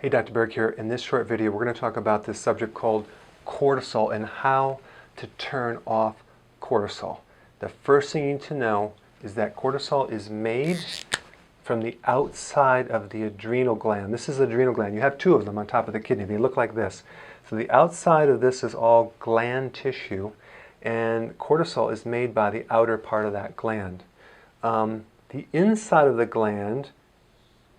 Hey, Dr. Berg here. In this short video, we're going to talk about this subject called cortisol and how to turn off cortisol. The first thing you need to know is that cortisol is made from the outside of the adrenal gland. This is the adrenal gland. You have two of them on top of the kidney. They look like this. So the outside of this is all gland tissue, and cortisol is made by the outer part of that gland. The inside of the gland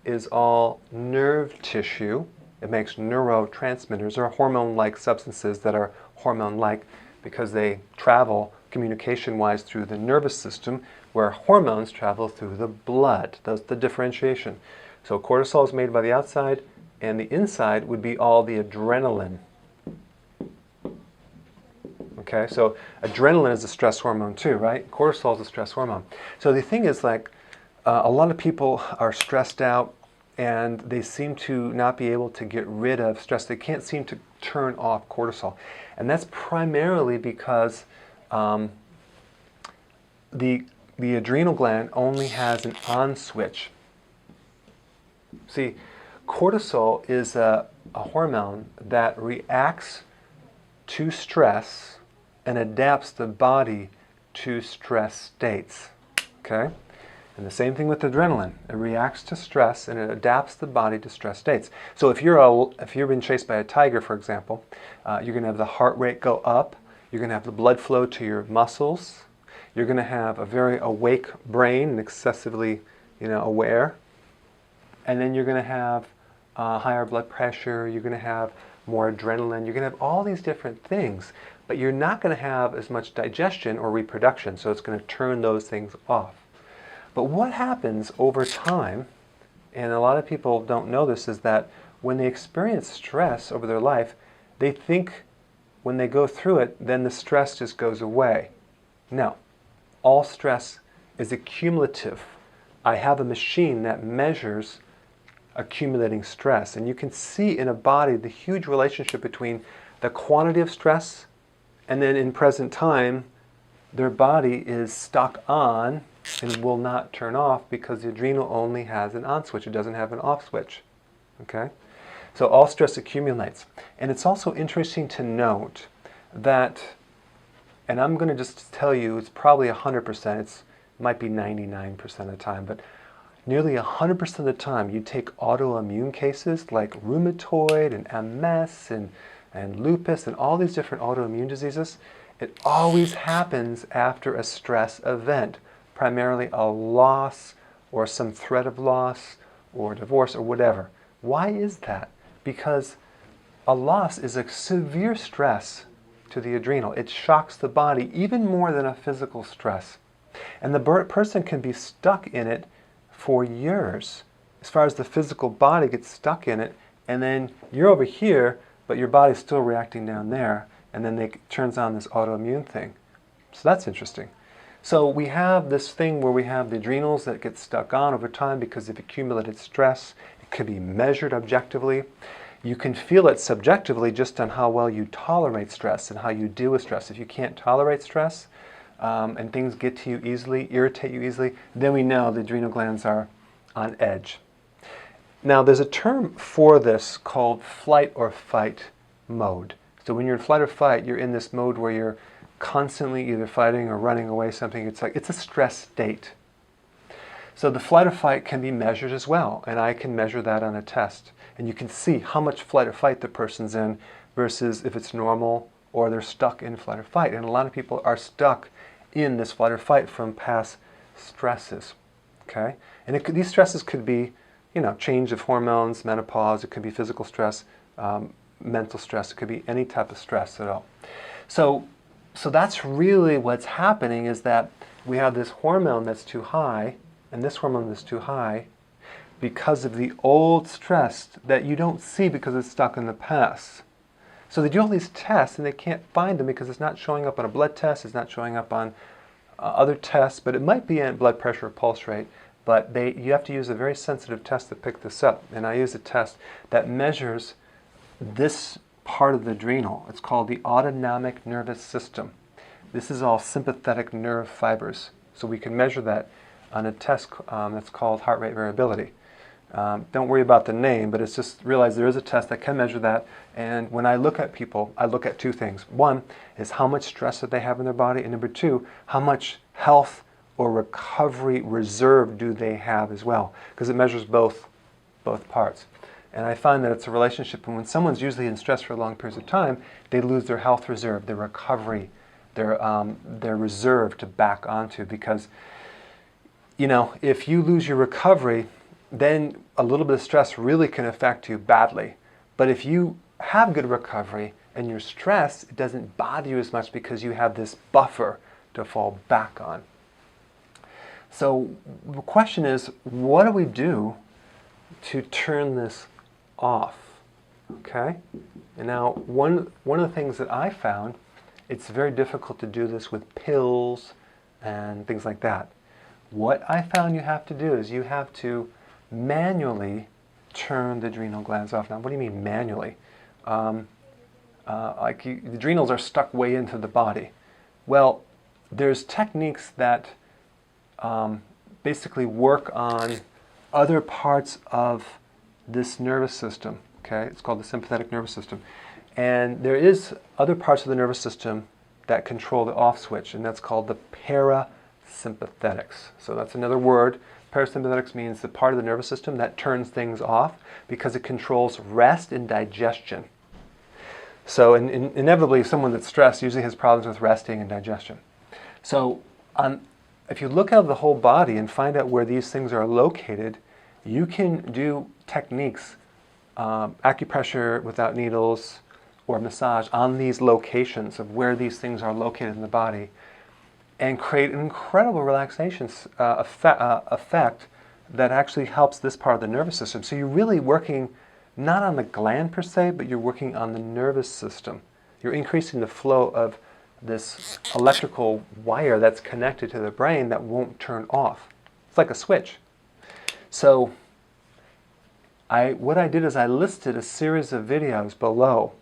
is all nerve tissue. It makes neurotransmitters, or hormone-like substances that are hormone-like because they travel communication-wise through the nervous system, where hormones travel through the blood. That's the differentiation. So cortisol is made by the outside, and the inside would be all the adrenaline. Okay, so adrenaline is a stress hormone too, right? Cortisol is a stress hormone. So the thing is, like, a lot of people are stressed out and they seem to not be able to get rid of stress. They can't seem to turn off cortisol. And that's primarily because the adrenal gland only has an on switch. See, cortisol is a hormone that reacts to stress and adapts the body to stress states. Okay? And the same thing with adrenaline. It reacts to stress and it adapts the body to stress states. So if you're being chased by a tiger, for example, you're going to have the heart rate go up. You're going to have the blood flow to your muscles. You're going to have a very awake brain and excessively, aware. And then you're going to have higher blood pressure. You're going to have more adrenaline. You're going to have all these different things, but you're not going to have as much digestion or reproduction. So it's going to turn those things off. But what happens over time, and a lot of people don't know this, is that when they experience stress over their life, they think when they go through it, then the stress just goes away. No, all stress is accumulative. I have a machine that measures accumulating stress, and you can see in a body the huge relationship between the quantity of stress and then in present time, their body is stuck on and will not turn off because the adrenal only has an on switch. It doesn't have an off switch. Okay? So all stress accumulates. And it's also interesting to note that, and I'm going to just tell you, it's probably 100%, it might be 99% of the time, but nearly 100% of the time you take autoimmune cases like rheumatoid and MS and lupus and all these different autoimmune diseases, it always happens after a stress event. Primarily a loss or some threat of loss or divorce or whatever. Why is that? Because a loss is a severe stress to the adrenal. It shocks the body even more than a physical stress. And the person can be stuck in it for years. As far as the physical body gets stuck in it, and then you're over here, but your body's still reacting down there, and then it turns on this autoimmune thing. So that's interesting. So we have this thing where we have the adrenals that get stuck on over time because of accumulated stress. It can be measured objectively. You can feel it subjectively just on how well you tolerate stress and how you deal with stress. If you can't tolerate stress and things get to you easily, irritate you easily, then we know the adrenal glands are on edge. Now there's a term for this called flight or fight mode. So when you're in flight or fight, you're in this mode where you're constantly either fighting or running away something. It's a stress state. So the flight or fight can be measured as well, and I can measure that on a test. And you can see how much flight or fight the person's in versus if it's normal or they're stuck in flight or fight. And a lot of people are stuck in this flight or fight from past stresses. Okay? And these stresses could be, change of hormones, menopause. It could be physical stress, mental stress. It could be any type of stress at all. So that's really what's happening, is that we have this hormone that's too high and this hormone that's too high because of the old stress that you don't see because it's stuck in the past. So they do all these tests and they can't find them because it's not showing up on a blood test, it's not showing up on other tests, but it might be in blood pressure or pulse rate, but you have to use a very sensitive test to pick this up. And I use a test that measures this part of the adrenal. It's called the autonomic nervous system. This is all sympathetic nerve fibers. So we can measure that on a test that's called heart rate variability. Don't worry about the name, but it's just realize there is a test that can measure that. And when I look at people, I look at two things. One is how much stress that they have in their body, and number two, how much health or recovery reserve do they have as well, because it measures both parts. And I find that it's a relationship, and when someone's usually in stress for long periods of time, they lose their health reserve, their recovery, their reserve to back onto, because if you lose your recovery, then a little bit of stress really can affect you badly. But if you have good recovery and you're stressed, it doesn't bother you as much because you have this buffer to fall back on. So the question is, what do we do to turn this off? Okay? And now one of the things that I found, it's very difficult to do this with pills and things like that. What I found you have to do is you have to manually turn the adrenal glands off. Now, what do you mean manually? The adrenals are stuck way into the body. Well, there's techniques that basically work on other parts of this nervous system. Okay, it's called the sympathetic nervous system. And there is other parts of the nervous system that control the off switch, and that's called the parasympathetics. So that's another word. Parasympathetics means the part of the nervous system that turns things off because it controls rest and digestion. So inevitably, someone that's stressed usually has problems with resting and digestion. So if you look at the whole body and find out where these things are located, you can do techniques, acupressure without needles or massage on these locations of where these things are located in the body, and create an incredible relaxation effect that actually helps this part of the nervous system. So you're really working not on the gland per se, but you're working on the nervous system. You're increasing the flow of this electrical wire that's connected to the brain that won't turn off. It's like a switch. So what I did is I listed a series of videos below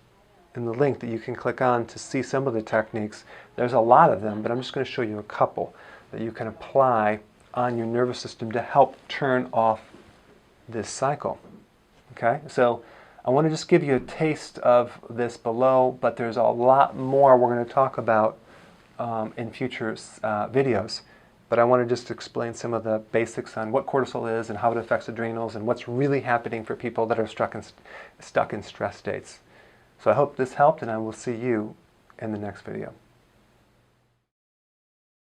in the link that you can click on to see some of the techniques. There's a lot of them, but I'm just going to show you a couple that you can apply on your nervous system to help turn off this cycle. Okay, so I want to just give you a taste of this below, but there's a lot more we're going to talk about in future videos. But I want to just explain some of the basics on what cortisol is and how it affects adrenals and what's really happening for people that are stuck in stress states. So I hope this helped, and I will see you in the next video.